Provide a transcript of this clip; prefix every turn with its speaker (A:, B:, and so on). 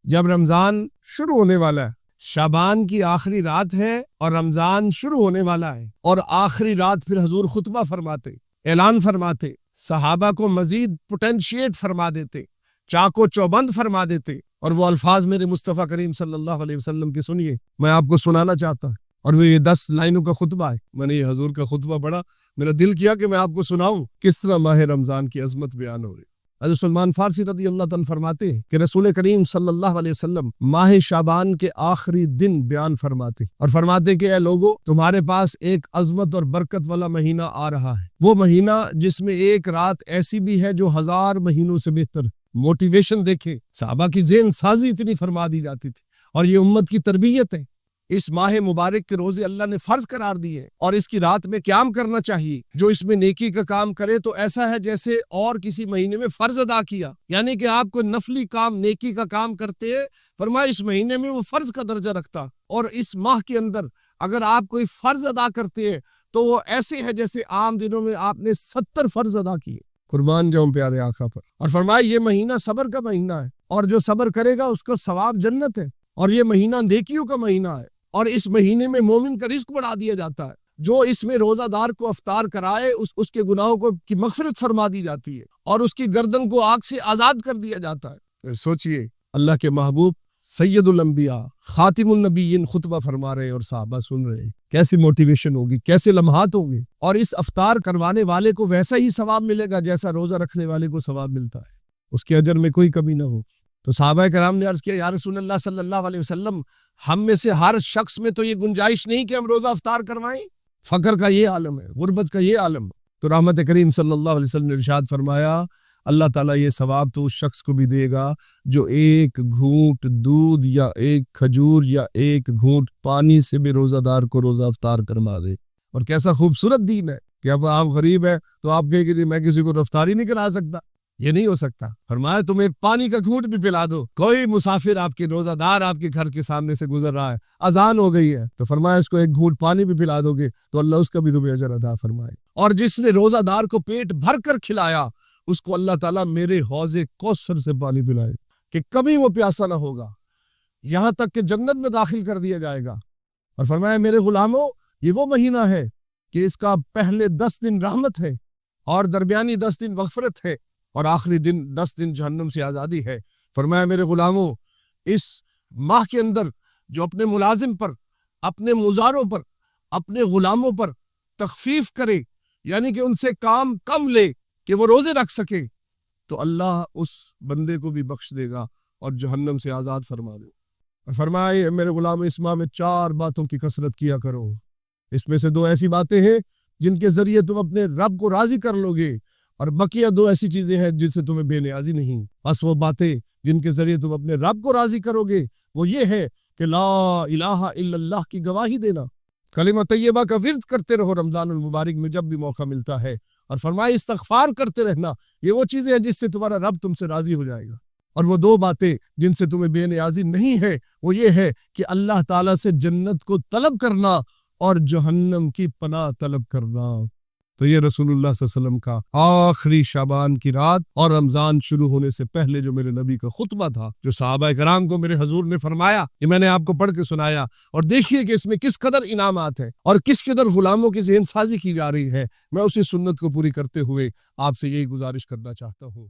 A: جب رمضان شروع ہونے والا ہے، شعبان کی آخری رات ہے اور رمضان شروع ہونے والا ہے، اور آخری رات پھر حضور خطبہ فرماتے، اعلان فرماتے، صحابہ کو مزید پوٹینشیٹ فرما دیتے، چاق و چوبند فرما دیتے، اور وہ الفاظ میرے مصطفیٰ کریم صلی اللہ علیہ وسلم کے سنیے، میں آپ کو سنانا چاہتا ہوں، اور وہ یہ 10 لائنوں کا خطبہ ہے۔ میں نے یہ حضور کا خطبہ پڑھا، میرا دل کیا کہ میں آپ کو سناؤں کس طرح ماہ رمضان کی عظمت بیان ہو رہی۔ حضرت سلمان فارسی رضی اللہ عنہ فرماتے ہیں کہ رسول کریم صلی اللہ علیہ وسلم ماہ شعبان کے آخری دن بیان فرماتے اور فرماتے کہ اے لوگو، تمہارے پاس ایک عظمت اور برکت والا مہینہ آ رہا ہے، وہ مہینہ جس میں ایک رات ایسی بھی ہے جو 1000 مہینوں سے بہتر۔ موٹیویشن دیکھیں، صحابہ کی ذہن سازی اتنی فرما دی جاتی تھی، اور یہ امت کی تربیت ہے۔ اس ماہ مبارک کے روزے اللہ نے فرض قرار دیے، اور اس کی رات میں قیام کرنا چاہیے۔ جو اس میں نیکی کا کام کرے تو ایسا ہے جیسے اور کسی مہینے میں فرض ادا کیا، یعنی کہ آپ کو نفلی کام، نیکی کا کام کرتے ہیں، فرمایا اس مہینے میں وہ فرض کا درجہ رکھتا، اور اس ماہ کے اندر اگر آپ کوئی فرض ادا کرتے ہیں تو وہ ایسے ہے جیسے عام دنوں میں آپ نے 70 فرض ادا کیے۔ قربان جاؤں پیارے آقا پر۔ اور فرمایا یہ مہینہ صبر کا مہینہ ہے، اور جو صبر کرے گا اس کا ثواب جنت ہے، اور یہ مہینہ نیکیوں کا مہینہ ہے، اور اس مہینے میں مومن کا رزق بڑھا دیا جاتا ہے۔ جو اس میں روزہ دار کو افطار کرائے اس کے گناہوں کی مغفرت فرما دی جاتی ہے، اور اس کی گردن کو آگ سے آزاد کر دیا جاتا ہے۔ سوچئے، اللہ کے محبوب سید الانبیاء خاتم النبیین خطبہ فرما رہے ہیں اور صحابہ سن رہے ہیں، کیسی موٹیویشن ہوگی، کیسے لمحات ہوں گے، اور اس افطار کروانے والے کو ویسا ہی ثواب ملے گا جیسا روزہ رکھنے والے کو ثواب ملتا ہے، اس کے اجر میں کوئی کمی نہ ہو۔ تو صحابہ کرام نے عرض کیا، یا رسول اللہ صلی اللہ علیہ وسلم، ہم میں سے ہر شخص میں تو یہ گنجائش نہیں کہ ہم روزہ افطار کروائیں، فقر کا یہ عالم ہے، غربت کا یہ عالم ہے۔ تو رحمت کریم صلی اللہ علیہ وسلم نے ارشاد فرمایا، اللہ تعالیٰ یہ ثواب تو اس شخص کو بھی دے گا جو ایک گھونٹ دودھ یا ایک کھجور یا ایک گھونٹ پانی سے بھی روزہ دار کو روزہ افطار کروا دے۔ اور کیسا خوبصورت دین ہے کہ اب آپ غریب ہیں تو آپ کہیں کہ میں کسی کو افطاری نہیں کرا سکتا، یہ نہیں ہو سکتا۔ فرمایا تم ایک پانی کا گھونٹ بھی پلا دو، کوئی مسافر آپ کے روزہ دار آپ کے گھر کے سامنے سے گزر رہا ہے، اذان ہو گئی ہے، تو فرمایا اس کو ایک گھونٹ پانی بھی پلا دو گے تو اللہ اس کا بھی تمہیں اجر عطا فرمائے۔ اور جس نے روزہ دار کو پیٹ بھر کر کھلایا، اس کو اللہ تعالیٰ میرے حوض کوثر سے پانی پلائے کہ کبھی وہ پیاسا نہ ہوگا، یہاں تک کہ جنت میں داخل کر دیا جائے گا۔ اور فرمایا میرے غلاموں، یہ وہ مہینہ ہے کہ اس کا پہلے 10 دن رحمت ہے، اور درمیانی 10 دن مغفرت ہے، اور آخری 10 دن جہنم سے آزادی ہے۔ فرمایا میرے غلاموں، اس ماہ کے اندر جو اپنے ملازم پر، اپنے مزاروں پر، اپنے غلاموں پر تخفیف کرے، یعنی کہ ان سے کام کم لے کہ وہ روزے رکھ سکے، تو اللہ اس بندے کو بھی بخش دے گا اور جہنم سے آزاد فرما دے۔ اور فرمایا میرے غلام، اس ماہ میں 4 باتوں کی کثرت کیا کرو، اس میں سے 2 ایسی باتیں ہیں جن کے ذریعے تم اپنے رب کو راضی کر لو گے، اور بقیہ 2 ایسی چیزیں ہیں جن سے تمہیں بے نیازی نہیں۔ بس وہ باتیں جن کے ذریعے تم اپنے رب کو راضی کرو گے وہ یہ ہے کہ لا الہ الا اللہ کی گواہی دینا، کلمہ طیبہ کا ورد کرتے رہو رمضان المبارک میں جب بھی موقع ملتا ہے، اور فرمایا استغفار کرتے رہنا، یہ وہ چیزیں ہیں جس سے تمہارا رب تم سے راضی ہو جائے گا۔ اور وہ 2 باتیں جن سے تمہیں بے نیازی نہیں ہے وہ یہ ہے کہ اللہ تعالیٰ سے جنت کو طلب کرنا اور جہنم کی پناہ طلب کرنا۔ تو یہ رسول اللہ صلی اللہ علیہ وسلم کا آخری شعبان کی رات اور رمضان شروع ہونے سے پہلے جو میرے نبی کا خطبہ تھا، جو صحابہ کرام کو میرے حضور نے فرمایا، یہ میں نے آپ کو پڑھ کے سنایا، اور دیکھیے کہ اس میں کس قدر انعامات ہیں اور کس قدر غلاموں کی ذہن سازی کی جا رہی ہے۔ میں اسی سنت کو پوری کرتے ہوئے آپ سے یہی گزارش کرنا چاہتا ہوں۔